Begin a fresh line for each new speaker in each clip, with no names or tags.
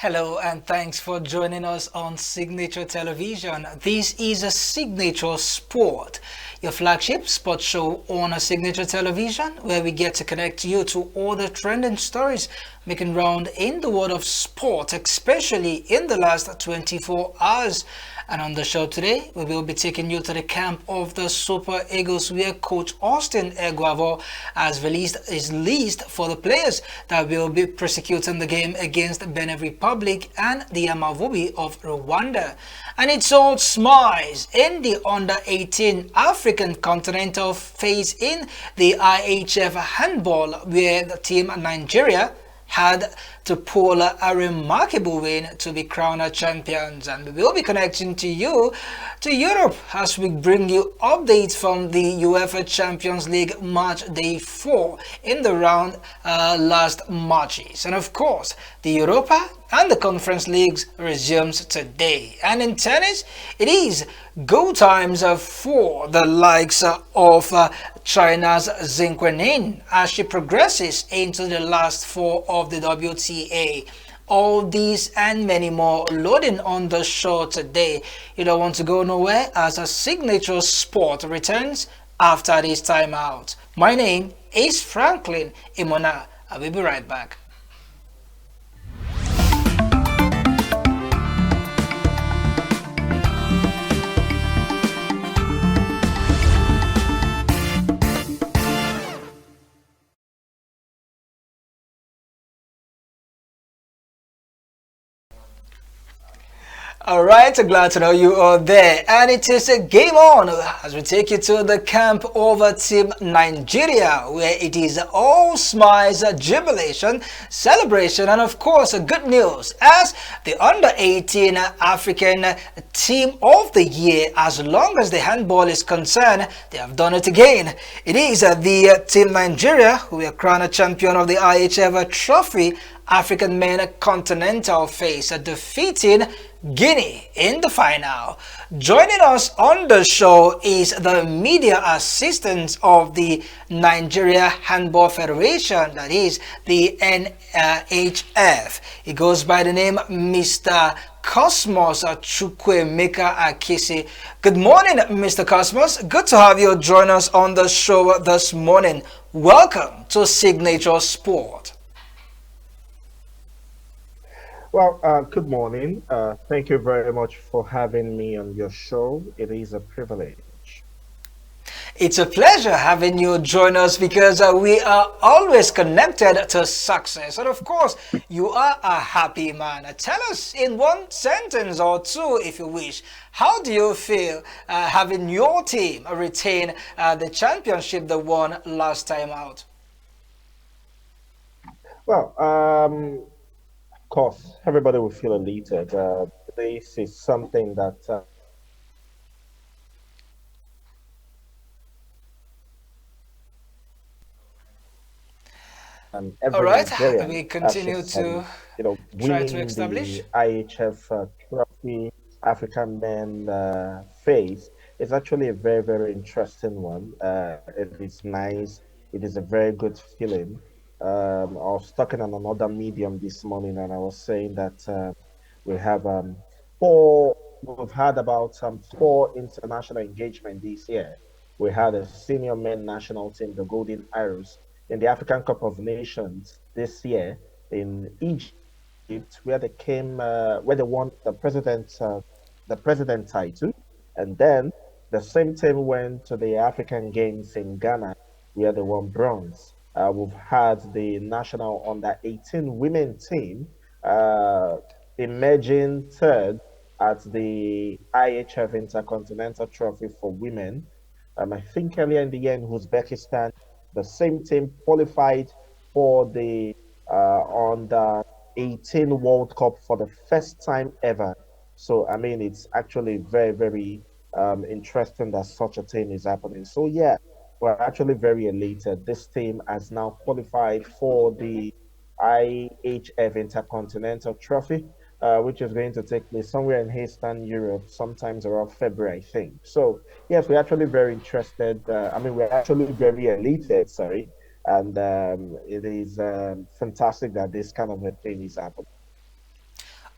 Hello and thanks for joining us on Signature Television. This is a Signature Sport, your flagship sports show on a Signature Television, where we get to connect you to all the trending stories making round in the world of sport, especially in the last 24 hours. And on the show today, we will be taking you to the camp of the Super Eagles, where Coach Austin Eguavo has released his list for the players that will be prosecuting the game against Benin Republic and the Amavubi of Rwanda. And it's all smiles in the under-18 African continental phase in the IHF handball, where the team Nigeria had to pull a remarkable win to be crowned champions. And we will be connecting to you to Europe as we bring you updates from the UEFA Champions League match day 4 in the round last matches. And of course, the Europa and the Conference Leagues resumes today. And in tennis, it is go times for the likes of China's Zheng Guanyin as she progresses into the last 4 of the WTA. All these and many more loading on the show today. You don't want to go nowhere as a Signature Sport returns after this time out. My name is Franklin Imona. I will be right back. All right, glad to know you are there. And it is a game on as we take you to the camp of Team Nigeria, where it is all smiles, jubilation, celebration, and of course, good news as the under-18 African Team of the Year. As long as the handball is concerned, they have done it again. It is the Team Nigeria who are crowned champion of the IHF Trophy African Men Continental phase, defeating Guinea in the final. Joining us on the show is the media assistant of the Nigeria Handball Federation, that is the NHF. He goes by the name Mr. Cosmos Chukwemeka Akisi. Good morning, Mr. Cosmos. Good to have you join us on the show this morning. Welcome to Signature Sport.
Well, good morning. Thank you very much for having me on your show. It is a privilege.
It's a pleasure having you join us because we are always connected to success. And of course, you are a happy man. Tell us in one sentence or two, if you wish, how do you feel having your team retain the championship they won last time out?
Well, of course, everybody will feel elated. This is something that
All
every
right,
Nigerian
we
should
continue to
celebrate.
try to
Winning
establish.
the IHF Trophy African Men phase is actually a very, very interesting one. It is nice. It is a very good feeling. I was talking on another medium this morning, and I was saying that we have four. We've had about 4 international engagement this year. We had a senior men national team, the Golden Arrows, in the African Cup of Nations this year in Egypt, where where they won the president title, and then the same team went to the African Games in Ghana, where they won bronze. We've had the national under 18 women team uh, emerging third at the IHF Intercontinental Trophy for women. I think earlier in the year in Uzbekistan, the same team qualified for the under 18 World Cup for the first time ever. So, I mean, it's actually very, very interesting that such a thing is happening. So, yeah, we're actually very elated. This team has now qualified for the IHF Intercontinental Trophy, which is going to take place somewhere in Eastern Europe, sometimes around February, I think. So, yes, we're actually very interested. We're actually very elated, sorry. And it is fantastic that this kind of a thing is happening.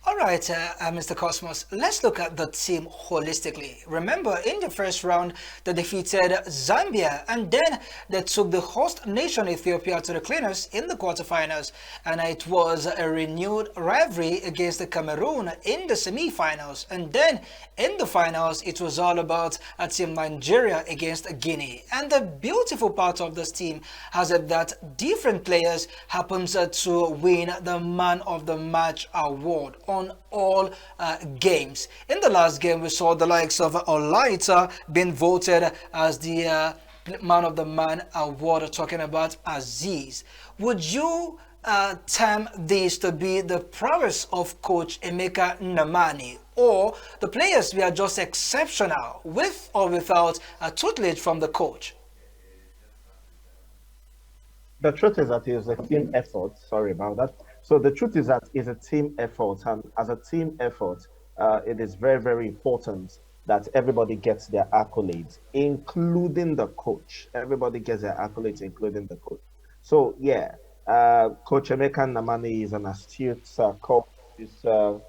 All right, Mr. Cosmos, let's look at the team holistically. Remember, in the first round, they defeated Zambia, and then they took the host nation Ethiopia to the cleaners in the quarterfinals, and it was a renewed rivalry against the Cameroon in the semi-finals, and then in the finals, it was all about a team Nigeria against Guinea. And the beautiful part of this team has it that different players happens to win the Man of the Match award on all games. In the last game, we saw the likes of Olaita being voted as the Man of the Man award, talking about Aziz. Would you term this to be the prowess of Coach Emeka Namani, or the players were just exceptional with or without a tutelage from the coach?
The truth is that it's a team effort. Sorry about that. So the truth is that it's a team effort, and as a team effort, it is very, very important that everybody gets their accolades, including the coach. Everybody gets their accolades, including the coach. So yeah, Coach Emeka Namani is an astute coach. He's a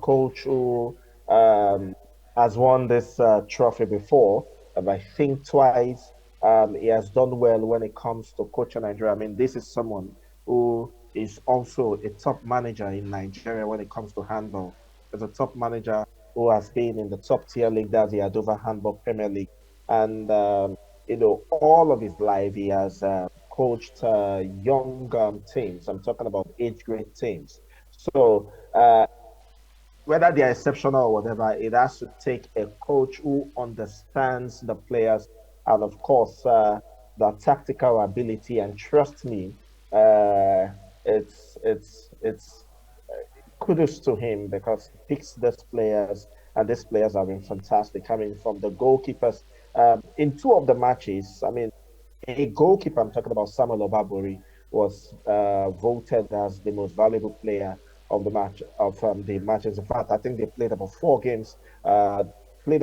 coach who has won this trophy before, I think twice. He has done well when it comes to coaching Nigeria. I mean, this is someone who is also a top manager in Nigeria when it comes to handball. As a top manager who has been in the top tier league, that's the Adova Handball Premier League. And, all of his life, he has coached young teams. I'm talking about age grade teams. So, whether they are exceptional or whatever, it has to take a coach who understands the players and, of course, the tactical ability. And trust me, uh, it's kudos to him because he picks these players, and these players have been fantastic. I mean, from the goalkeepers in two of the matches, I mean, a goalkeeper, I'm talking about Samuel Obabori, was voted as the most valuable player of the matches. In fact, I think they played about 4 games, and in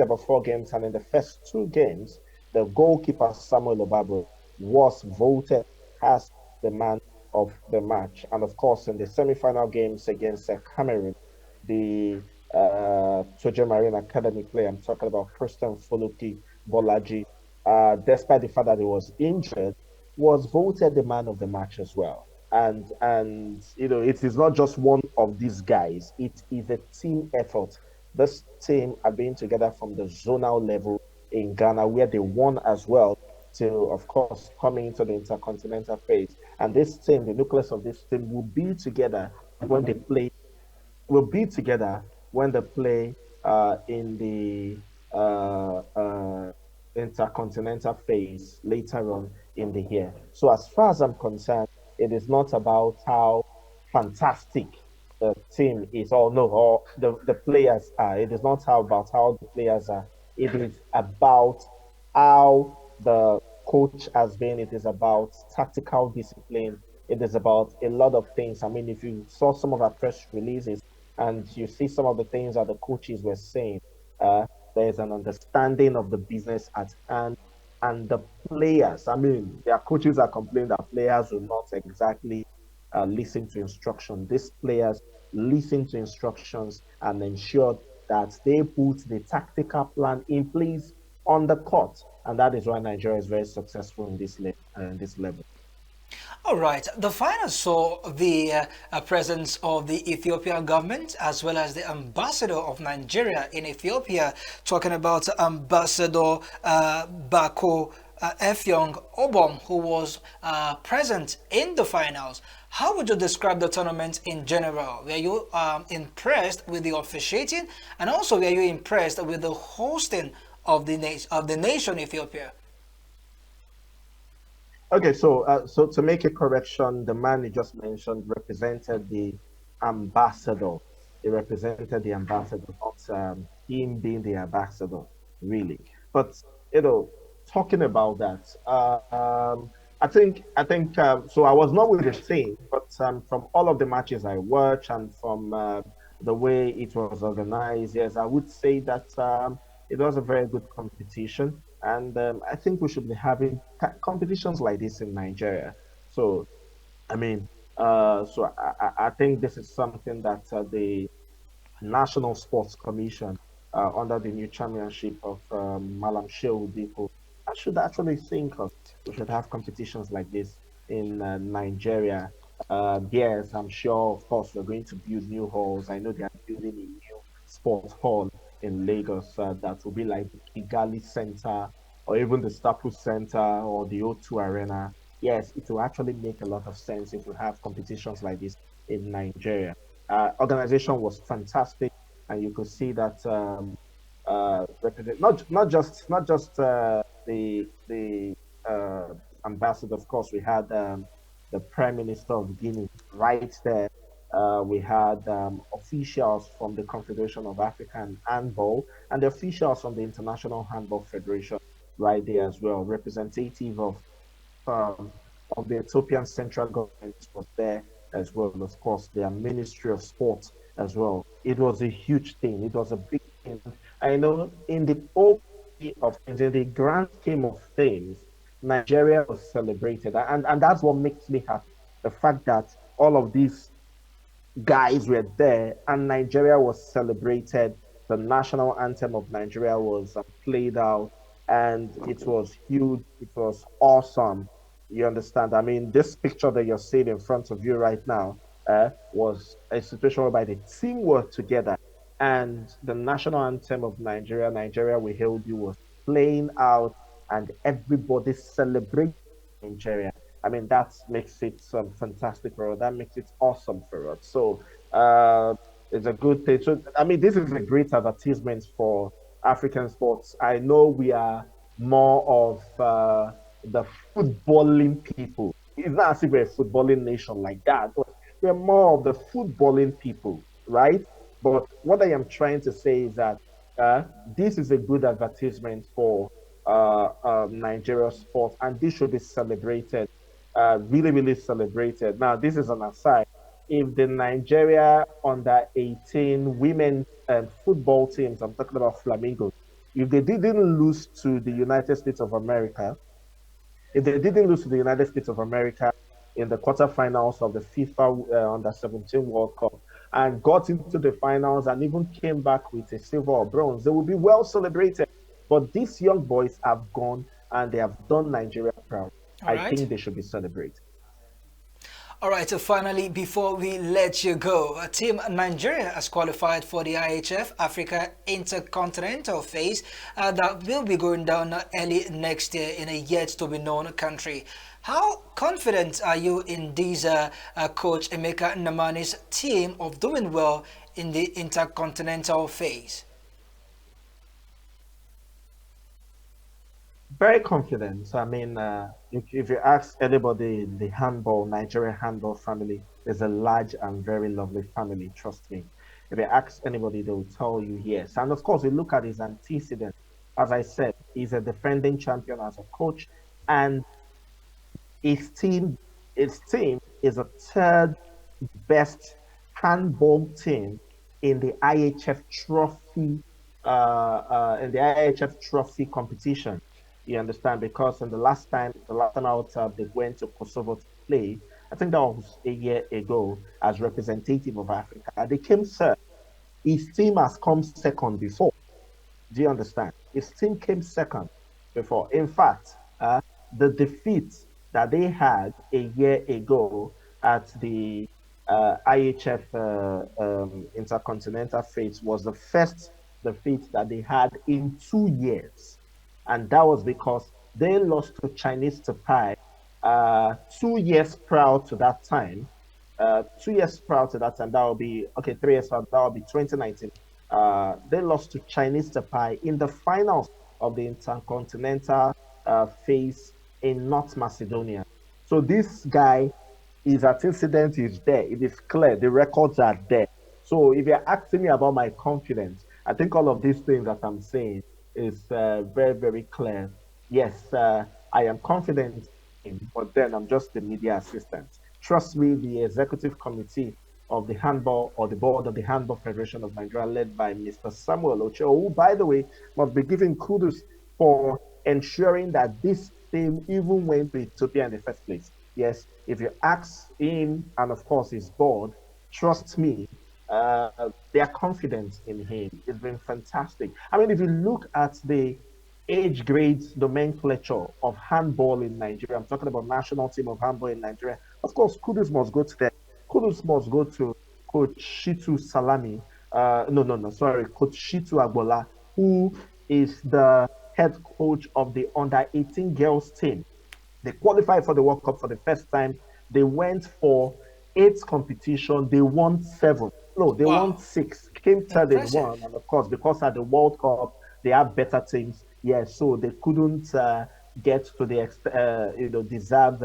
the first 2 games, the goalkeeper Samuel Obabori was voted as the man of the match. And of course, in the semi-final games against Cameroon, the Tojo Marine Academy player, I'm talking about Christian Foluki Bolaji, despite the fact that he was injured, was voted the man of the match as well. And it is not just one of these guys; it is a team effort. This team have been together from the zonal level in Ghana, where they won as well, to of course coming into the intercontinental phase. And this team, the nucleus of this team, will be together when they play will be together when they play in the intercontinental phase later on in the year. So, as far as I'm concerned, it is not about how fantastic the team is, or no, or the players are. It is not how about how the players are. It is about how the coach has been. It is about tactical discipline. It is about a lot of things. I mean, if you saw some of our press releases, and you see some of the things that the coaches were saying. Uh, there's an understanding of the business at hand, and the players. I mean, their coaches are complaining that players will not exactly listen to instruction. These players listen to instructions and ensure that they put the tactical plan in place on the court, and that is why Nigeria is very successful in this level.
All right, the final saw the presence of the Ethiopian government as well as the ambassador of Nigeria in Ethiopia, talking about Ambassador Bako Efyong Obom, who was present in the finals. How would you describe the tournament in general? Were you impressed with the officiating, and also were you impressed with the hosting of the nation Ethiopia?
Okay, so to make a correction, the man you just mentioned represented the ambassador. He represented the ambassador, not him being the ambassador, really. But you know, talking about that, I think so. I was not with the team, but from all of the matches I watched and from the way it was organized, yes, I would say that it was a very good competition. And I think we should be having competitions like this in Nigeria. So, I mean, I think this is something that National Sports Commission under the new chairmanship of Malam Shehu Diko. I should actually think of we should have competitions like this in Nigeria. Yes, I'm sure, of course, we're going to build new halls. I know they are building a new sports hall in Lagos that will be like the Kigali Center or even the Staples Center or the O2 Arena. Yes, it will actually make a lot of sense if we have competitions like this in Nigeria. Organization was fantastic, and you could see that represent not just the uh, ambassador. Of course, we had the Prime Minister of Guinea right there. We had officials from the Confederation of African Handball and the officials from the International Handball Federation right there as well. Representative um, of the Ethiopian central government was there as well. Of course, their Ministry of Sport as well. It was a huge thing. It was a big thing. I know in the whole of things, in the grand scheme of things, Nigeria was celebrated, and that's what makes me happy. The fact that all of these guys were there, and Nigeria was celebrated. The national anthem of Nigeria was played out, and it was huge. It was awesome. You understand? I mean, this picture that you're seeing in front of you right now was a situation whereby the team worked together, and the national anthem of Nigeria, Nigeria We Hail You, was playing out, and everybody celebrated Nigeria. I mean, that makes it fantastic for us. That makes it awesome for us. So it's a good thing. So I mean, this is a great advertisement for African sports. I know we are more of the footballing people. It's not as if we're a footballing nation like that, but we're more of the footballing people, right? But what I am trying to say is that this is a good advertisement for Nigeria sport, and this should be celebrated, really, really celebrated. Now, this is an aside. If the Nigeria under 18 women football teams, I'm talking about Flamingos, if they didn't lose to the United States of America, if they didn't lose to the United States of America in the quarterfinals of the FIFA Under 17 World Cup and got into the finals and even came back with a silver or bronze, they would be well celebrated. But these young boys have gone and they have done Nigeria proud.
All
I
right.
think they should be celebrated.
All right, so finally, before we let you go, Team Nigeria has qualified for the IHF Africa Intercontinental phase that will be going down early next year in a yet to be known country. How confident are you in this coach Emeka Nnamani's team of doing well in the intercontinental phase?
Very confident. I mean, if you ask anybody in the handball, Nigerian handball family, there's a large and very lovely family, trust me. If you ask anybody, they will tell you yes. And of course, you look at his antecedents. As I said, he's a defending champion as a coach, and his team, his team is a third best handball team in the IHF Trophy in the IHF Trophy competition. You understand? Because in the last time out, they went to Kosovo to play. I think that was a year ago as representative of Africa. They came third. His team has come second before. Do you understand? His team came second before. In fact, the defeat that they had a year ago at the IHF Intercontinental Phase was the first defeat that they had in 2 years. And that was because they lost to Chinese Taipei 2 years prior to that time. 2 years prior to that time, that will be, okay, 3 years prior, that will be 2019. They lost to Chinese Taipei in the finals of the Intercontinental phase in North Macedonia. So this guy, his antecedent is there. It is clear. The records are there. So if you're asking me about my confidence, I think all of these things that I'm saying is very, very clear. Yes, I am confident in, but then I'm just the media assistant. Trust me, the executive committee of the handball or the board of the Handball Federation of Nigeria, led by Mr. Samuel Ocho, who, by the way, must be given kudos for ensuring that this team even went to Ethiopia in the first place. Yes, if you ask him and of course his board, trust me, their confidence in him has been fantastic. I mean, if you look at the age grades nomenclature of handball in Nigeria, I'm talking about national team of handball in Nigeria. Of course, kudos must go to them. Kudos must go to Coach Shitu Salami. No, no, no, sorry, Coach Shitu Agbola, who is the head coach of the under 18 girls team. They qualified for the World Cup for the first time. They went for eight competition. They won seven. No, they won
Wow,
six. Came third in
impressive.
one, and of course, because at the World Cup they have better teams. Yeah, so they couldn't get to the deserved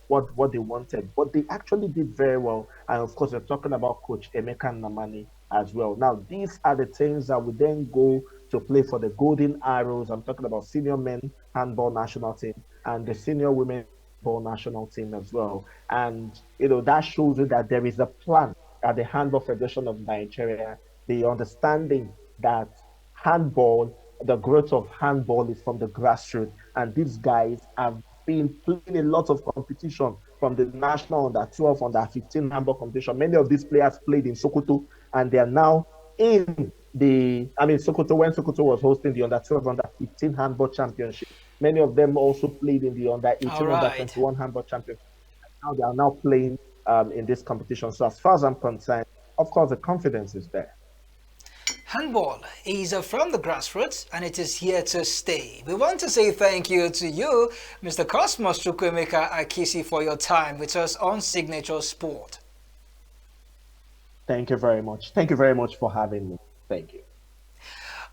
what they wanted, but they actually did very well. And of course, we're talking about Coach Emeka Namani as well. Now, these are the teams that would then go to play for the Golden Arrows. I'm talking about senior men handball national team and the senior women ball national team as well. And that shows you that there is a plan at the Handball Federation of Nigeria, the understanding that handball, the growth of handball is from the grassroots. And these guys have been playing a lot of competition from the national under 12, under 15 handball competition. Many of these players played in Sokoto and they are now in Sokoto, when Sokoto was hosting the under 12, under 15 handball championship. Many of them also played in the under
All
18, under
right.
21 handball championship. Now they are now playing in this competition. So as far as I'm concerned, of course, the confidence is there.
Handball is from the grassroots and it is here to stay. We want to say thank you to you, Mr. Cosmos Chukwemeka Akisi, for your time with us on Signature Sport.
Thank you very much. Thank you very much for having me. Thank you.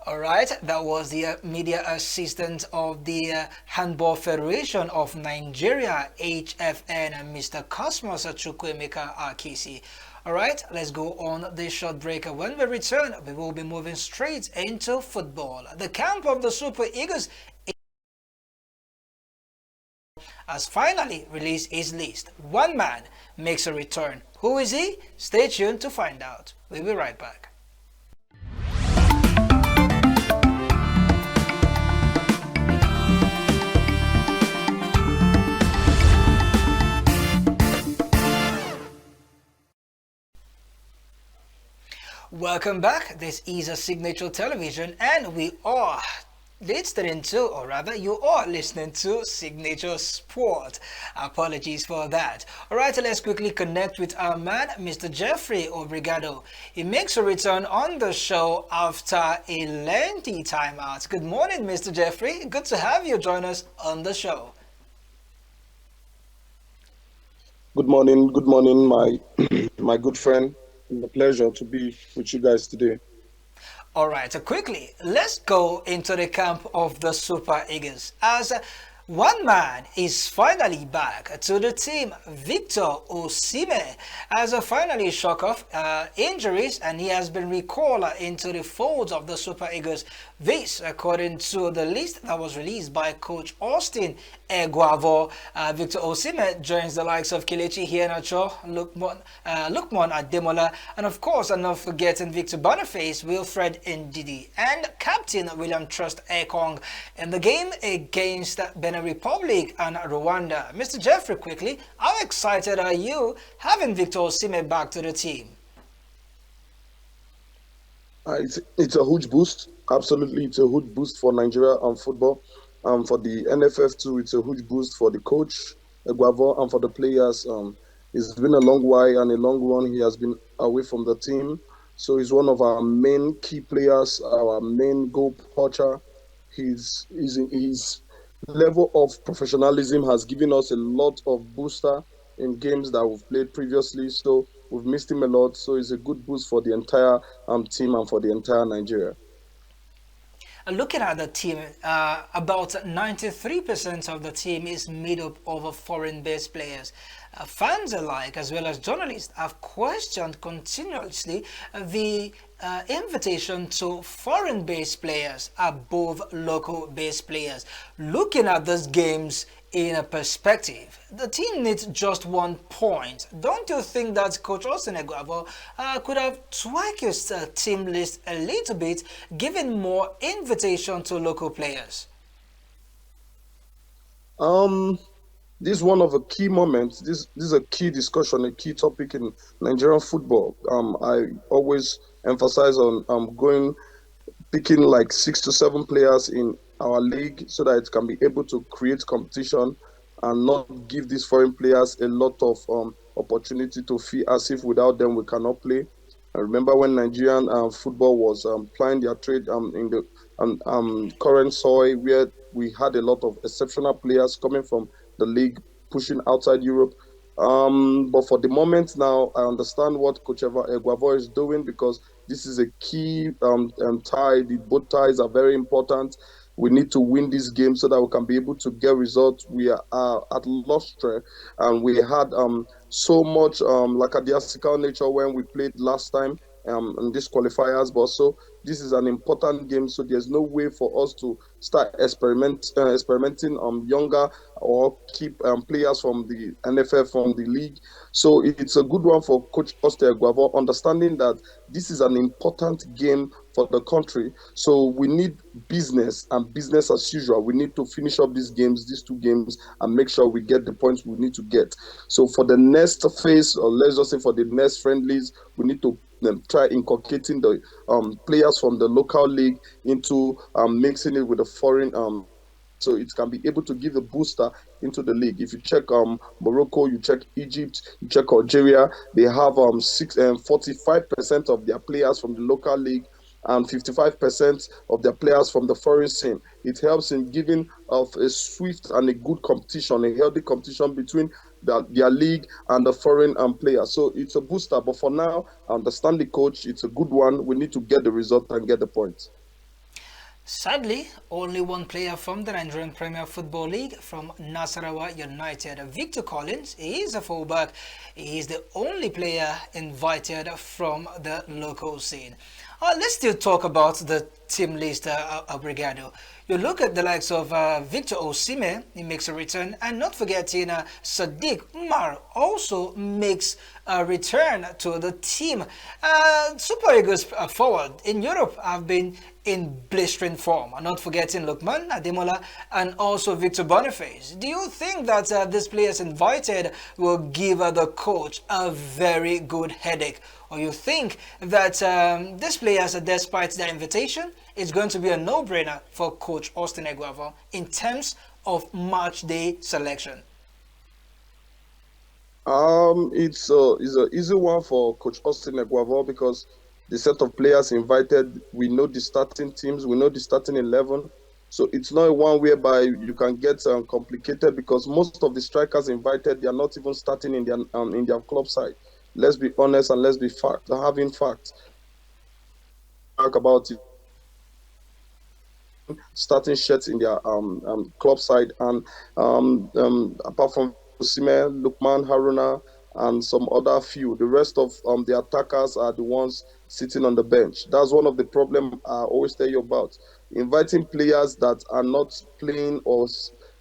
All right, that was the media assistant of the Handball Federation of Nigeria, HFN, Mr. Cosmos Chukwemeka Akisi. All right, let's go on this short break. When we return, we will be moving straight into football. The camp of the Super Eagles has finally released his list. One man makes a return. Who is he? Stay tuned to find out. We'll be right back. Welcome back. This is a Signature Television, and we are listening to, or rather, you are listening to Signature Sport. Apologies for that. All right, let's quickly connect with our man, Mr. Jeffrey Obrigado. He makes a return on the show after a lengthy timeout. Good morning, Mr. Jeffrey. Good to have you join us on the show.
Good morning, my my good friend. It's a pleasure to be with you guys today.
All right, so quickly, let's go into the camp of the Super Eagles. As one man is finally back to the team, Victor Osimhen, has finally shook off injuries and he has been recalled into the folds of the Super Eagles. This, according to the list that was released by Coach Austin Eguavo. Victor Osimhen joins the likes of Kelechi Iheanacho, Lukman Ademola, and of course, I'm not forgetting Victor Boniface, Wilfred Ndidi, and Captain William Trust Ekong in the game against Benin Republic and Rwanda. Mr. Jeffrey, quickly, how excited are you having Victor Osimhen back to the team?
It's a huge boost. Absolutely, it's a huge boost for Nigeria and football. For the NFF too, it's a huge boost for the coach, Eguavo, and for the players. It's been a long while and a long run. He has been away from the team, so he's one of our main key players, our main goal poacher. His level of professionalism has given us a lot of booster in games that we've played previously. So we've missed him a lot. So it's a good boost for the entire team and for the entire Nigeria.
Looking at the team, about 93% of the team is made up of foreign-based players. Fans alike, as well as journalists, have questioned continuously the invitation to foreign-based players above local-based players. Looking at these games in a perspective, the team needs just 1 point. Don't you think that Coach Austin Eguavo could have tweaked his team list a little bit, giving more invitation to local players?
Um, This is one of the key moments. This is a key discussion, a key topic in Nigerian football. I always emphasize on going picking like 6 to 7 players in our league so that it can be able to create competition and not give these foreign players a lot of opportunity to feel as if without them we cannot play. I remember when Nigerian football was plying their trade in the current soil where we had a lot of exceptional players coming from the league pushing outside Europe. But for the moment now, I understand what Coach Eguavo is doing because this is a key tie. Both ties are very important. We need to win this game so that we can be able to get results. We are at lustre, and we had so much lackadaisical nature when we played last time in these qualifiers. But so this is an important game, so there's no way for us to start experimenting younger or keep players from the NFF from the league. So it's a good one for Coach Oster Guavo, understanding that this is an important game for the country. So we need business and business as usual. We need to finish up these 2 games, and make sure we get the points we need to get. So for the next phase, or let's just say for the next friendlies, we need to try inculcating the players from the local league into mixing it with the foreign so it can be able to give a booster into the league. If you check Morocco, you check Egypt, you check Algeria, they have 45% of their players from the local league and 55% of their players from the foreign scene. It helps in giving of a swift and a good competition, a healthy competition between their league and the foreign players. So it's a booster. But for now, I understand the coach. It's a good one. We need to get the result and get the points.
Sadly, only one player from the Nigerian Premier Football League from Nasarawa United, Victor Collins, he is a fullback. He is the only player invited from the local scene. Let's still talk about the team list, Brigado. You look at the likes of Victor Osimhen, he makes a return, and not forgetting Sadiq Umar also makes a return to the team. Super Eagles forward in Europe have been in blistering form. And not forgetting Lukman Ademola and also Victor Boniface. Do you think that these players invited will give the coach a very good headache? Or you think that these players, despite their invitation, it's going to be a no-brainer for Coach Austin Eguavoen in terms of match day selection?
It's an easy one for Coach Austin Eguavo because the set of players invited, we know the starting teams, we know the starting 11. So it's not one whereby you can get complicated because most of the strikers invited, they are not even starting in their club side. Let's be honest and let's be having facts. Talk about it starting shirts in their club side. And apart from Osimhen, Lukman, Haruna, and some other few, the rest of the attackers are the ones sitting on the bench. That's one of the problem I always tell you about. Inviting players that are not playing or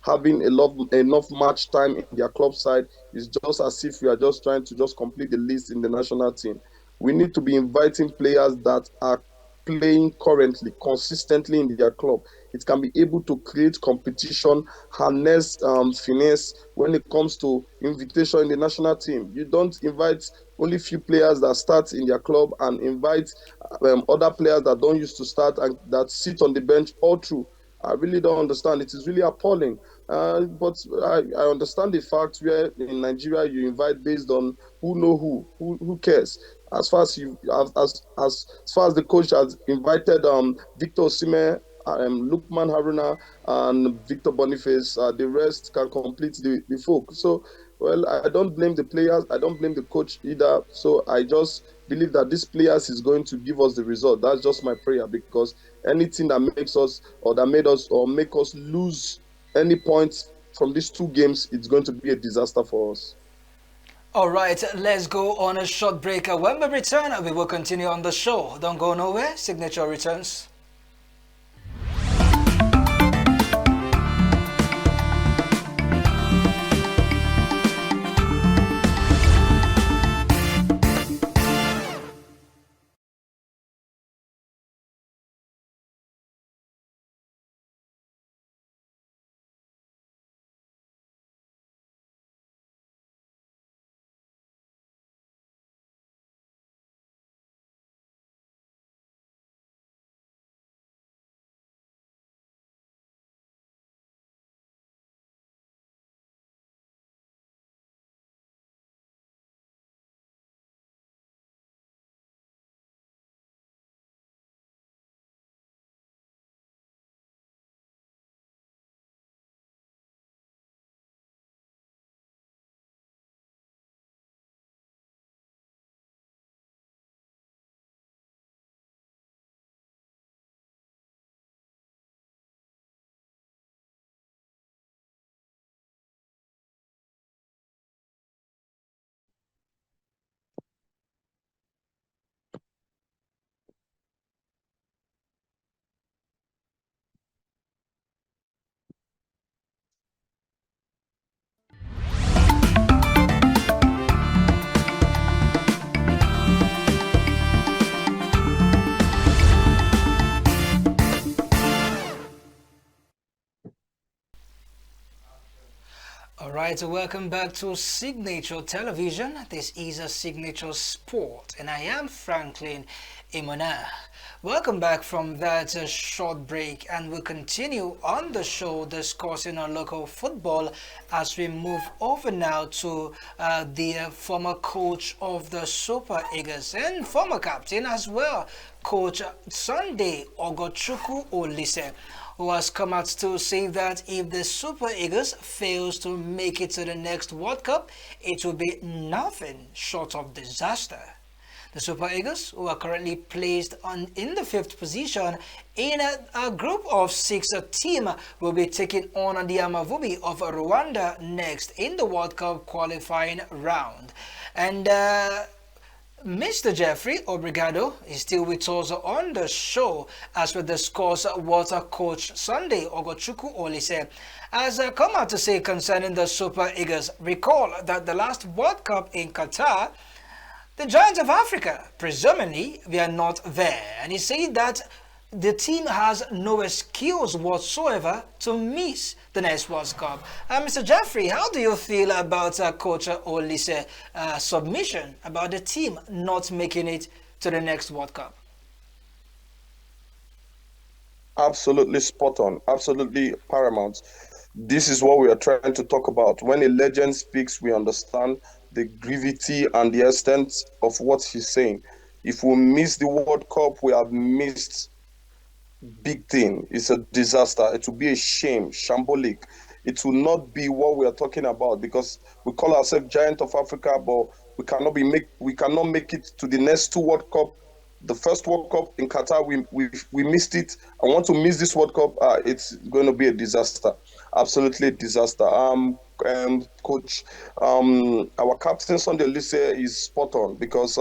having enough match time in their club side is just as if we are just trying to just complete the list in the national team. We need to be inviting players that are playing currently consistently in their club. It can be able to create competition, harness finesse when it comes to invitation in the national team. You don't invite only few players that start in their club and invite other players that don't used to start and that sit on the bench all through. I really don't understand. It is really appalling. But I understand the fact where in Nigeria you invite based on who know who cares. As far as you as far as the coach has invited Victor Osimhen, Lukman Haruna, and Victor Boniface, the rest can complete the folk. So, well, I don't blame the players. I don't blame the coach either. So I just believe that these players is going to give us the result. That's just my prayer because anything that makes us or that made us or make us lose any points from these 2 games, it's going to be a disaster for us.
All right, let's go on a short break. When we return, we will continue on the show. Don't go nowhere. Signature returns. Right, so welcome back to Signature Television. This is a Signature Sport, and I am Franklin Imona. Welcome back from that short break, and we'll continue on the show discussing our local football as we move over now to the former coach of the Super Eagles and former captain as well, Coach Sunday Ogochukwu Olise, who has come out to say that if the Super Eagles fails to make it to the next World Cup, it will be nothing short of disaster. The Super Eagles, who are currently placed in the fifth position in a group of six team, will be taking on the Amavubi of Rwanda next in the World Cup qualifying round. And Mr. Jeffrey Obrigado is still with us on the show as we discuss what Coach Sunday Ogochukwu Olise has come out to say concerning the Super Eagles. Recall that the last World Cup in Qatar, the Giants of Africa, presumably, were not there. And he said that the team has no excuse whatsoever to miss the next World Cup. Mr. Jeffrey, how do you feel about Coach Olise's submission about the team not making it to the next World Cup?
Absolutely spot on, absolutely paramount. This is what we are trying to talk about. When a legend speaks, we understand the gravity and the extent of what he's saying. If we miss the World Cup, we have missed big thing. It's a disaster. It will be a shame, shambolic. It will not be what we are talking about because we call ourselves Giant of Africa, but we cannot make it to the next two World Cup. The first World Cup in Qatar, we missed it. I want to miss this World Cup. It's going to be a disaster, absolutely a disaster. Coach, our captain Sunday Lise is spot on because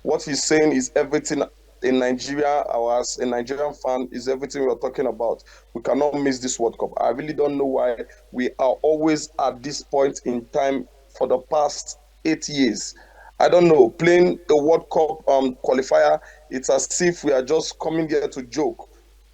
what he's saying is everything in Nigeria. As a Nigerian fan, is everything we're talking about. We cannot miss this World Cup. I really don't know why we are always at this point in time for the past 8 years. I don't know, playing a World Cup qualifier, it's as if we are just coming here to joke.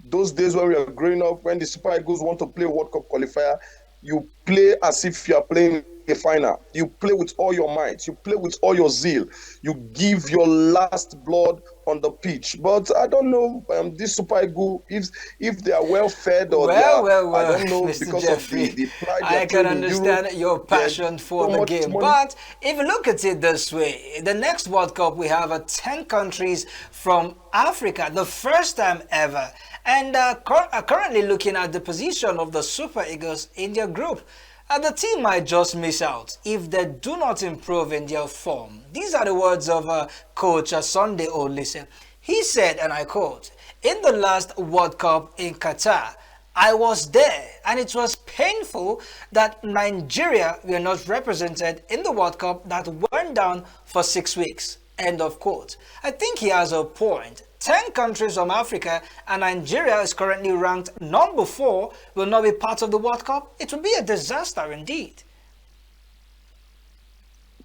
Those days when we are growing up, when the Super Eagles want to play World Cup qualifier, you play as if you are playing a final. You play with all your might. You play with all your zeal. You give your last blood on the pitch. But I don't know, this Super Eagle, if they are well fed or they are, I don't know,
Mr.
because
Jeffrey,
of the pride
I
they
can
are in
understand
Europe,
your passion for
so
the
much
game.
money.
But if you look at it this way, the next World Cup, we have 10 countries from Africa, the first time ever. And currently looking at the position of the Super Eagles in their group, the team might just miss out if they do not improve in their form. These are the words of Coach Sunday Olise. He said, and I quote, "In the last World Cup in Qatar, I was there, and it was painful that Nigeria were not represented in the World Cup that went down for 6 weeks." End of quote. I think he has a point. 10 countries from Africa and Nigeria is currently ranked number 4 will not be part of the World Cup. It will be a disaster indeed.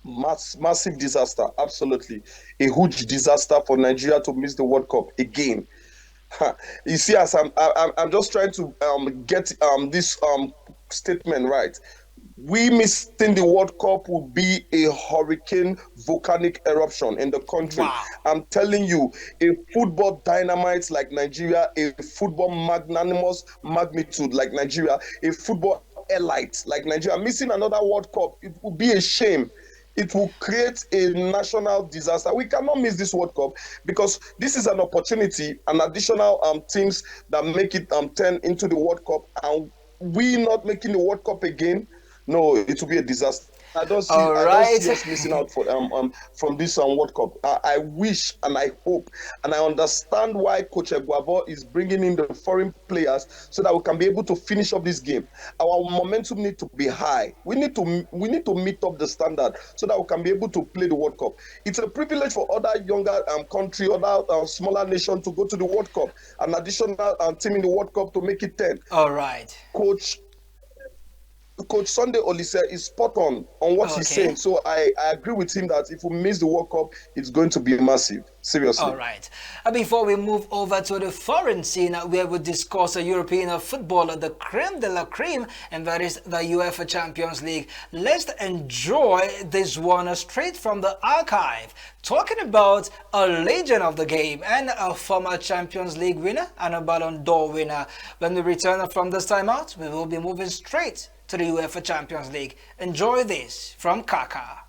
Massive disaster, absolutely. A huge disaster for Nigeria to miss the World Cup again. You see, as I'm just trying to get this statement right. We missing the World Cup will be a hurricane volcanic eruption in the country.
Wow.
I'm telling you, a football dynamite like Nigeria, a football magnanimous magnitude like Nigeria, a football elite like Nigeria, missing another World Cup, it would be a shame. It will create a national disaster. We cannot miss this World Cup because this is an opportunity, an additional teams that make it turn into the World Cup, and we not making the World Cup again. No, it will be a disaster.
All
I don't
right.
see us missing out from this World Cup. I wish and I hope and I understand why Coach Eguavo is bringing in the foreign players so that we can be able to finish up this game. Our momentum need to be high. We need to meet up the standard so that we can be able to play the World Cup. It's a privilege for other younger country, other smaller nation to go to the World Cup. An additional team in the World Cup to make it 10.
All right.
Coach Sunday Olise is spot on what he's saying. So I agree with him that if we miss the World Cup, it's going to be massive. Seriously.
All right. Before we move over to the foreign scene, where we discuss European football, the creme de la creme, and that is the UEFA Champions League, let's enjoy this one straight from the archive. Talking about a legend of the game and a former Champions League winner and a Ballon d'Or winner. When we return from this timeout, we will be moving straight to the UEFA Champions League. Enjoy this from Kaka.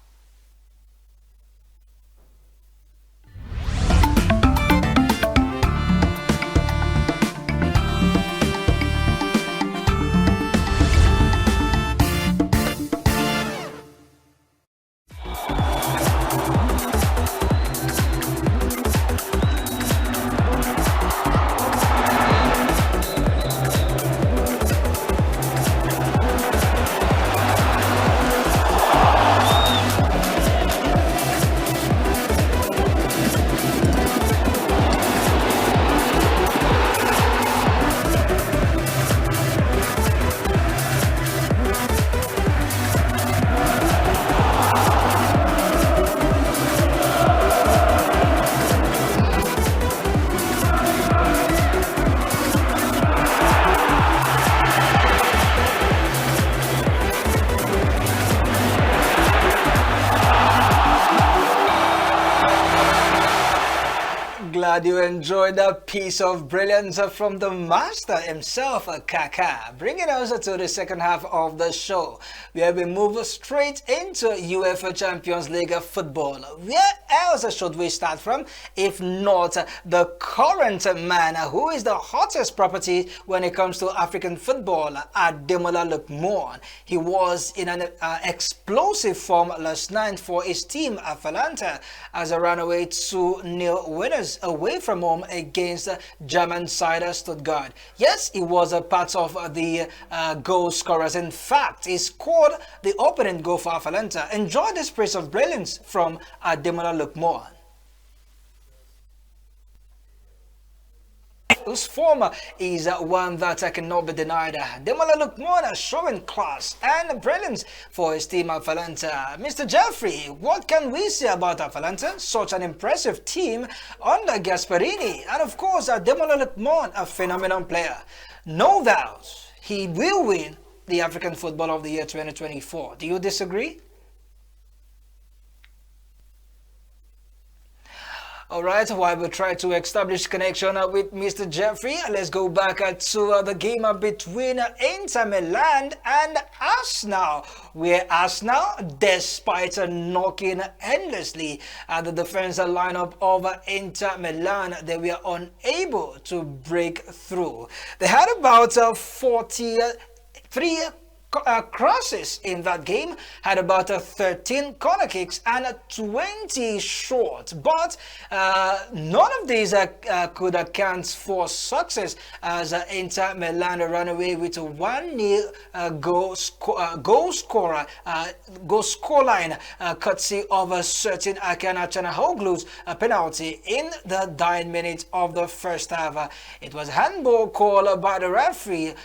Glad you enjoyed that piece of brilliance from the master himself, Kaka, bringing us to the second half of the show, where we move straight into UEFA Champions League football. Where else should we start from, if not the current man who is the hottest property when it comes to African football, Ademola Lookman. He was in an explosive form last night for his team, Atalanta, as a runaway 2-0 winners away from home against German side Stuttgart. Yes, he was a part of the goal scorers. In fact, he scored the opening goal for Atalanta. Enjoy this piece of brilliance from Ademola Lookman. Whose form is one that cannot be denied. Ademola Lookman showing class and brilliance for his team Atalanta. Mr. Jeffrey, what can we say about Atalanta? Such an impressive team under Gasperini. And of course, Ademola Lookman, a phenomenal player. No doubt, he will win the African Football of the Year 2024. Do you disagree? Alright, while we try to establish connection with Mr. Jeffrey, let's go back to the game between Inter Milan and Arsenal, where Arsenal, despite knocking endlessly at the defensive lineup of Inter Milan, they were unable to break through. They had about 43 crosses in that game, had about 13 corner kicks and 20 shots, but none of these could account for success, as Inter Milan ran away with a 1-0 goal scoreline, courtesy of a certain Akana Chanahoglu's penalty in the 9th minute of the first half. It was handball call by the referee.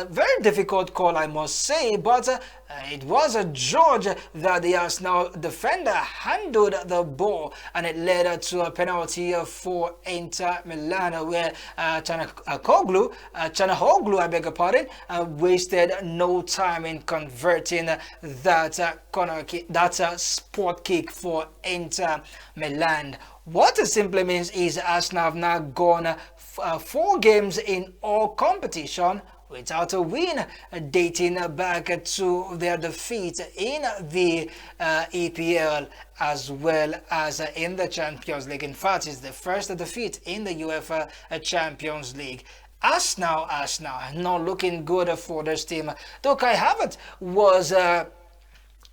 Very difficult call, I must say, but it was a judge that the Arsenal defender handled the ball, and it led to a penalty for Inter Milan, where Chanahoglu, I beg your pardon, wasted no time in converting that corner kick, that sport kick for Inter Milan. What it simply means is Arsenal have now gone 4 games in all competition without a win, dating back to their defeat in the EPL as well as in the Champions League. In fact, it's the first defeat in the UEFA Champions League. Arsenal not looking good for this team. Though Kai Havertz was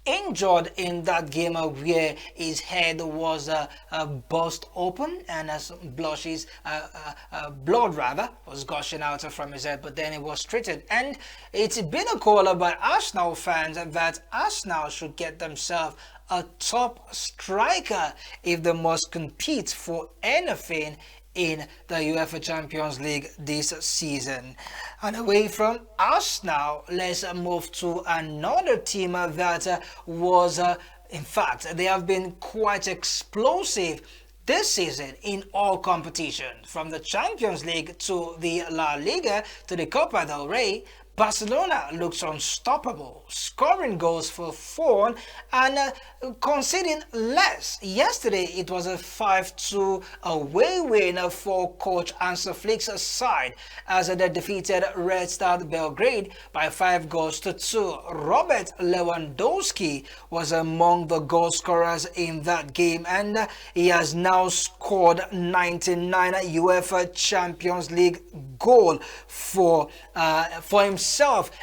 injured in that game, where his head was burst open and blood rather was gushing out from his head, but then it was treated. And it's been a call by Arsenal fans that Arsenal should get themselves a top striker if they must compete for anything in the UEFA Champions League this season. And away from Arsenal, let's move to another team that was, in fact, they have been quite explosive this season in all competitions, from the Champions League to the La Liga to the Copa del Rey. Barcelona looks unstoppable, scoring goals for fun and conceding less. Yesterday, it was a 5-2 away win for coach Hansi Flick's side as they defeated Red Star Belgrade by 5-2. Robert Lewandowski was among the goal scorers in that game, and he has now scored 99 UEFA Champions League goal for himself.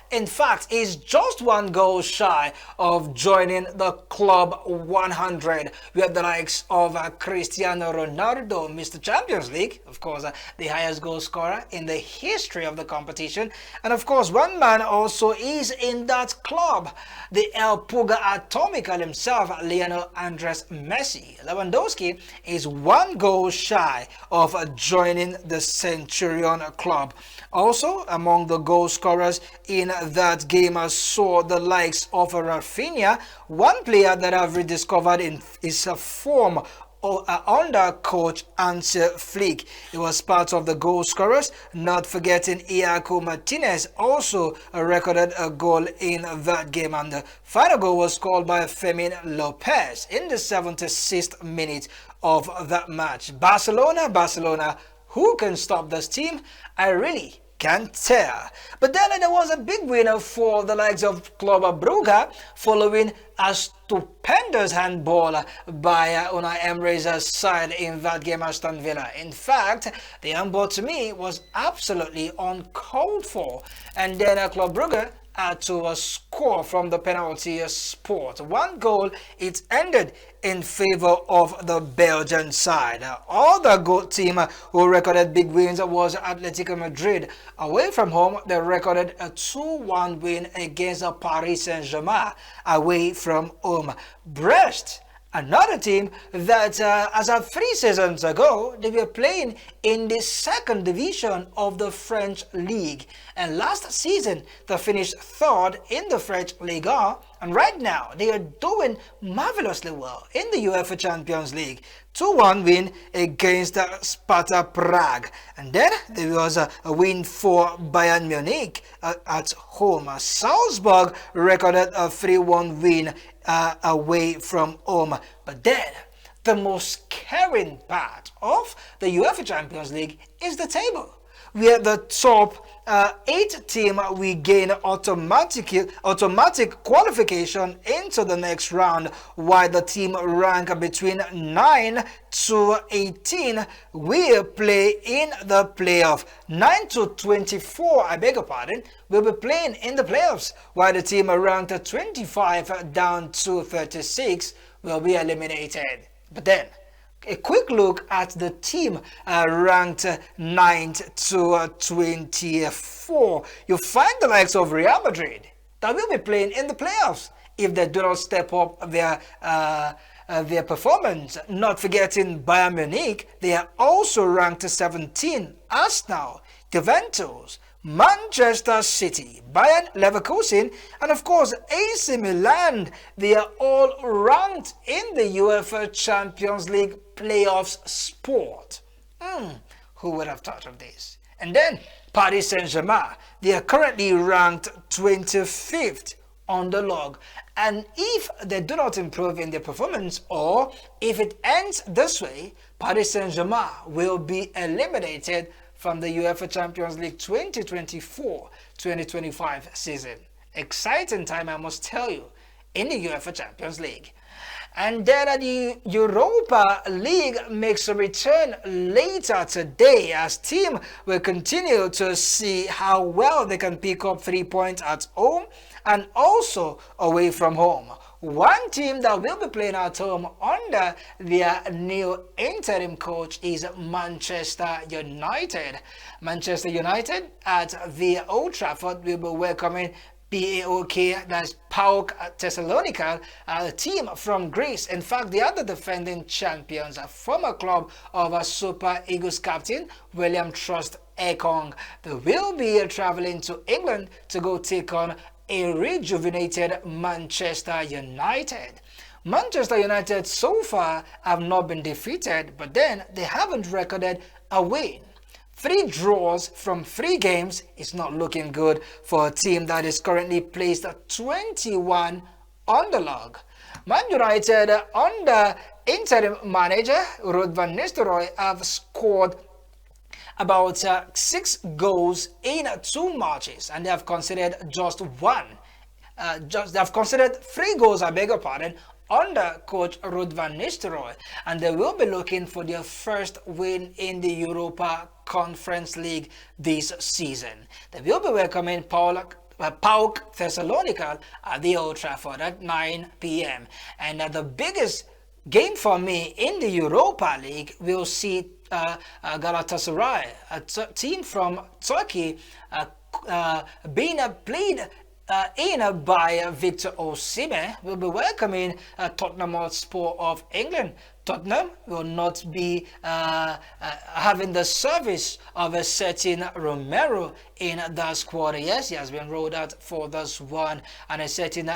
In fact, he's just one goal shy of joining the Club 100. We have the likes of Cristiano Ronaldo, Mr. Champions League, of course, the highest goal scorer in the history of the competition. And of course, one man also is in that club, the El Puga Atomical himself, Lionel Andres Messi. Lewandowski is one goal shy of joining the Centurion Club. Also, among the goal scorers in that game, I saw the likes of Rafinha, one player that I've rediscovered in his form under coach Hansi Flick. He was part of the goal scorers, not forgetting Iaco Martinez also recorded a goal in that game, and the final goal was scored by Fermin Lopez in the 76th minute of that match. Barcelona, who can stop this team? I really can't tell. But then there was a big winner for the likes of Club Brugge following a stupendous handball by Unai Emery's side in that game, Aston Villa. In fact, the handball to me was absolutely uncalled for. And then Club Brugge had to score from the penalty spot. One goal, it ended in favor of the Belgian side. Other good team who recorded big wins was Atletico Madrid. Away from home, they recorded a 2-1 win against Paris Saint-Germain away from home. Brest, another team that as of 3 seasons ago, they were playing in the second division of the French League. And last season, they finished third in the French Ligue 1. And right now, they are doing marvelously well in the UEFA Champions League. 2-1 win against Sparta Prague. And then there was a win for Bayern Munich at home. Salzburg recorded a 3-1 win away from home. But then, the most scary part of the UEFA Champions League is the table, where the top 8 team we gain automatic qualification into the next round, while the team rank between 9 to 18 will play in the playoff. 9 to 24, I beg your pardon, will be playing in the playoffs, while the team ranked 25 down to 36 will be eliminated. But then, a quick look at the team ranked 9th to 24. You find the likes of Real Madrid that will be playing in the playoffs if they do not step up their performance. Not forgetting Bayern Munich, they are also ranked 17. Arsenal, Juventus, Manchester City, Bayern Leverkusen, and of course AC Milan, they are all ranked in the UEFA Champions League playoffs sport. Who would have thought of this? And then Paris Saint-Germain, they are currently ranked 25th on the log. And if they do not improve in their performance, or if it ends this way, Paris Saint-Germain will be eliminated from the UEFA Champions League 2024-2025 season. Exciting time, I must tell you, in the UEFA Champions League. And then the Europa League makes a return later today, as team will continue to see how well they can pick up 3 points at home and also away from home. One team that will be playing at home under their new interim coach is Manchester United. Manchester United at the Old Trafford will be welcoming PAOK, that's PAOK Thessalonica, a team from Greece. In fact, they are the defending champions, a former club of a Super Eagles captain, William Trust Ekong. They will be traveling to England to go take on a rejuvenated Manchester United. Manchester United so far have not been defeated, but then they haven't recorded a win. 3 draws from 3 games is not looking good for a team that is currently placed at 21 on the log. Man United, under interim manager Ruud van Nistelrooy, have scored about 6 goals in 2 matches, and they have conceded just one. They have conceded 3 goals, I beg your pardon, under coach Ruud van Nistelrooy, and they will be looking for their first win in the Europa Conference League this season. They will be welcoming PAOK Thessalonica at the Old Trafford at 9 p.m. And the biggest game for me in the Europa League will see Galatasaray, a team from Turkey, being played in by Victor Osimhen, will be welcoming Tottenham Hotspur of England. Tottenham will not be having the service of a certain Romero in that squad. Yes, he has been rolled out for this one, and a certain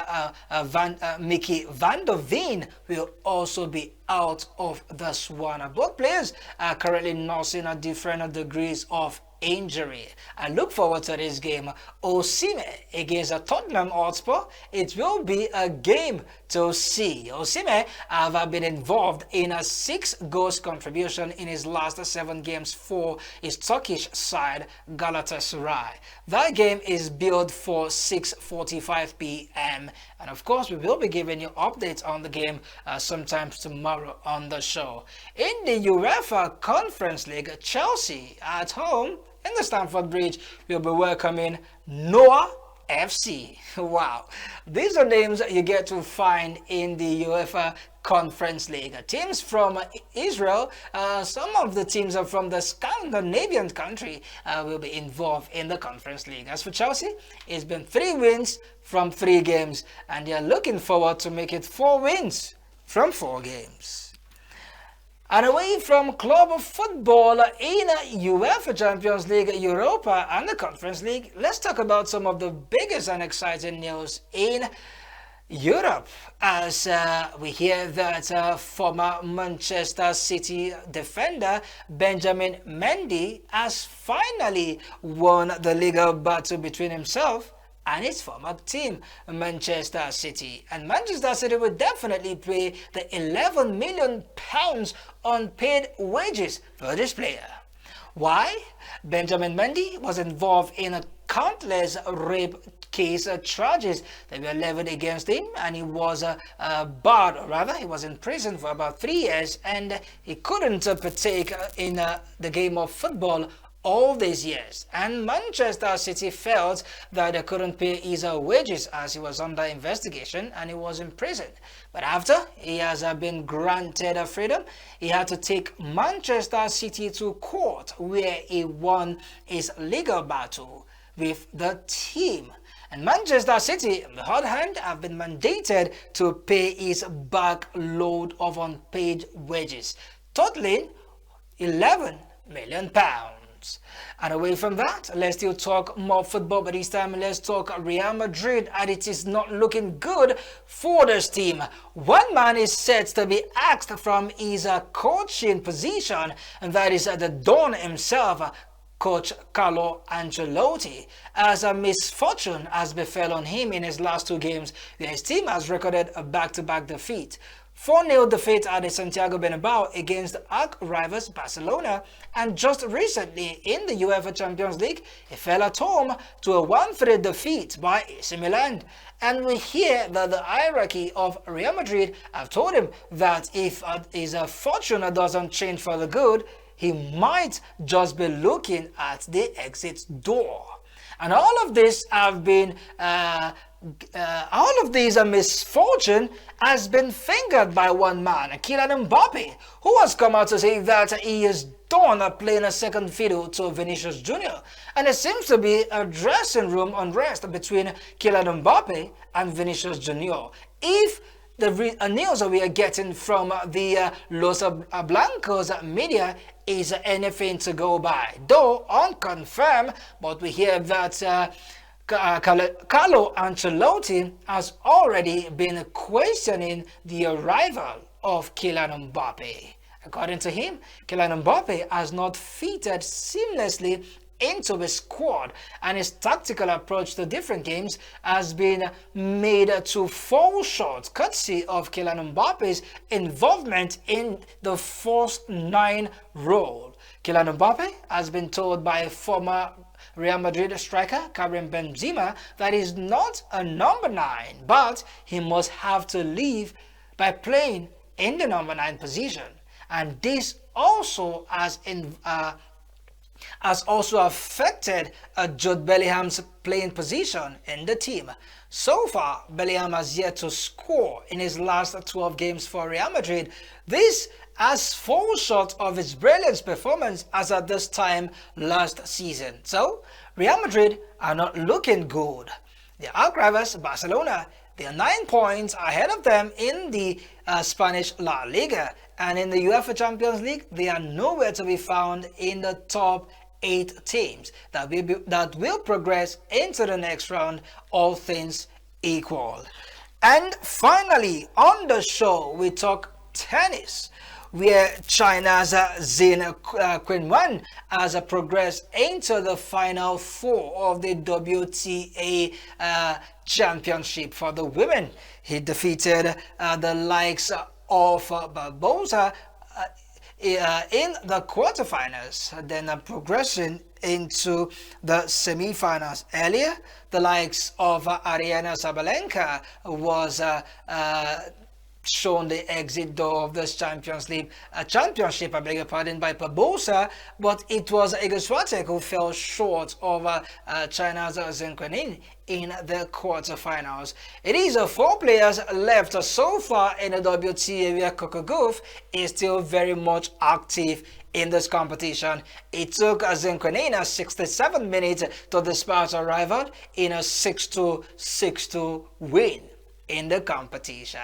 Mickey van der Veen will also be out of this one. Both players are currently nursing at different degrees of injury. I look forward to this game. Osimhen against Tottenham Hotspur. It will be a game to see. Osimhen have been involved in a 6 goals contribution in his last 7 games for his Turkish side Galatasaray. That game is billed for 6:45 p.m. and of course we will be giving you updates on the game sometime tomorrow on the show. In the UEFA Conference League, Chelsea at home in the Stamford Bridge will be welcoming Noah FC. Wow, these are names you get to find in the UEFA Conference League. Teams from Israel, some of the teams are from the Scandinavian country, will be involved in the Conference League. As for Chelsea, it's been 3 wins from 3 games, and they are looking forward to make it 4 wins from 4 games. And away from club football in UEFA Champions League, Europa and the Conference League, let's talk about some of the biggest and exciting news in Europe, as we hear that former Manchester City defender Benjamin Mendy has finally won the legal battle between himself and his former team, Manchester City. And Manchester City will definitely pay the £11 million unpaid wages for this player. Why? Benjamin Mendy was involved in a countless rape case charges that were leveled against him, and he was barred, or rather he was in prison for about 3 years, and he couldn't partake in the game of football all these years. And Manchester City felt that they couldn't pay his wages as he was under investigation and he was in prison. But after he has been granted freedom, he had to take Manchester City to court, where he won his legal battle with the team. And Manchester City, on the other hand, have been mandated to pay his backload of unpaid wages, totaling £11 million. And away from that, let's still talk more football, but this time let's talk Real Madrid, and it is not looking good for this team. One man is set to be axed from his coaching position, and that is the Don himself, Coach Carlo Ancelotti, as a misfortune has befallen him in his last 2 games, where his team has recorded a back-to-back defeat. 4-0 defeat at the Santiago Bernabeu against arch-rivals Barcelona, and just recently in the UEFA Champions League, he fell at home to a 1-3 defeat by AC Milan. And we hear that the hierarchy of Real Madrid have told him that if his fortune doesn't change for the good, he might just be looking at the exit door. And all of this have been all of these misfortune has been fingered by one man, Kylian Mbappe, who has come out to say that he is done playing a second fiddle to Vinicius Jr. And there seems to be a dressing room unrest between Kylian Mbappe and Vinicius Jr. If the news that we are getting from the Los Blancos media is anything to go by, though unconfirmed, but we hear that Carlo Ancelotti has already been questioning the arrival of Kylian Mbappe. According to him, Kylian Mbappe has not fitted seamlessly into his squad, and his tactical approach to different games has been made to fall short, courtesy of Kylian Mbappe's involvement in the first 9 role. Kylian Mbappe has been told by former Real Madrid striker Karim Benzema that he's not a number 9, but he must have to leave by playing in the number 9 position. And this also has also affected Jude Bellingham's playing position in the team. So far, Bellingham has yet to score in his last 12 games for Real Madrid. This has fallen short of his brilliant performance as at this time last season. So, Real Madrid are not looking good. The outrivals Barcelona, they are 9 points ahead of them in the Spanish La Liga, and in the UEFA Champions League, they are nowhere to be found in the top 8 teams that will progress into the next round, all things equal. And finally, on the show, we talk tennis, where China's Zheng Qinwen has progressed into the final 4 of the WTA championship for the women. He defeated the likes of Barbosa in the quarterfinals, then progressing into the semi-finals. Earlier, the likes of Ariana Sabalenka was shown the exit door of this Champions League championship, I beg your pardon, by Barbosa, but it was Iga Swiatek who fell short of China's Zheng Qinwen in the quarterfinals. It is 4 players left so far in the WTA, where Coco Gauff is still very much active in this competition. It took Zheng Qinwen 67 minutes to dispatch a rival in a 6-2, 6-2 win in the competition.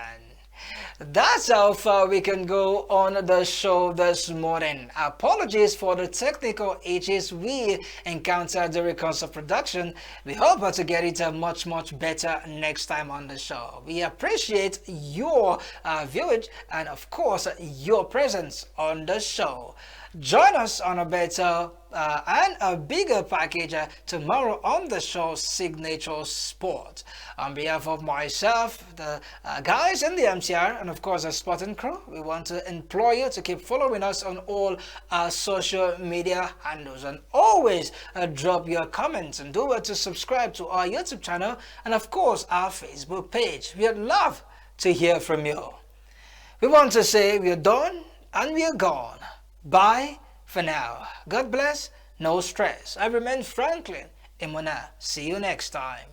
That's how far we can go on the show this morning. Apologies for the technical issues we encountered during course of production. We hope to get it much better next time on the show. We appreciate your viewage and of course your presence on the show. Join us on a better and a bigger package tomorrow on the show Signature Sport. On behalf of myself, the guys in the MCR, and of course the Sporting crew, we want to implore you to keep following us on all our social media handles, and always drop your comments and do it to subscribe to our YouTube channel and of course our Facebook page. We'd love to hear from you. We want to say we're done and we're gone. Bye for now. God bless, no stress. I remain Franklin Imona. See you next time.